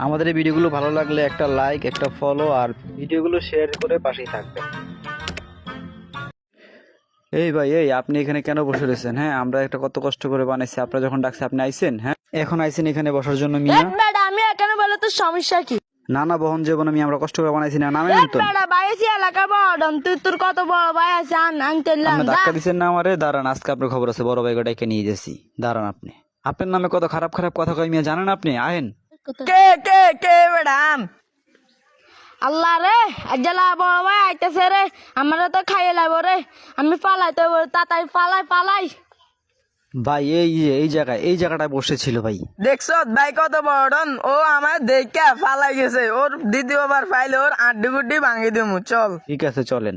আমাদের এই ভিডিওগুলো ভালো লাগলে একটা লাইক, একটা ফলো আর ভিডিওগুলো শেয়ার করে পাশেই থাকবেন। এই ভাই, এই আপনি এখানে কেন বসে রয়েছেন? হ্যাঁ, আমরা একটা কত কষ্ট করে বানাইছি, আপনারা যখন ডাকছে আপনি আইছেন। হ্যাঁ, এখন আইছেন এখানে বসার জন্য মিয়া? আমি এখানে বলে তোর সমস্যা কি? না না, বহন জীবন আমি আমরা কষ্ট করে বানাইছি না, নামেন তো। ভাই আছি এলাকা বড়, তুই তোর কত বড় ভাই আছে আপনি ধাক্কা দিচ্ছেন না আমারে? দাঁড়ান, আজকে আপনার খবর আছে, বড় ভাই গোটাকে নিয়ে যাচ্ছি। দাঁড়ান, আপনি আপনার নামে কত খারাপ খারাপ কথা কই মিয়া, জানেন আপনি? আহেন। কে কে কে ম্যাডাম? আল্লাহ রে, আজলা বড় ভাই আইতেছে রে, আমরা তো খাইয়ে লাইব রে, আমি পালাইতে তাড়াতাড়ি পালাই। ভাই এই জায়গাটায় বসেছিল ভাই। দেখছ ভাই কত বড়, ও আমার দেখে ফালাই গেছে, ওর দ্বিতীয়বার ফাইলে ওর আড্ডি গুড্ডি ভাঙি দিমু, চল। ঠিক আছে, চলেন।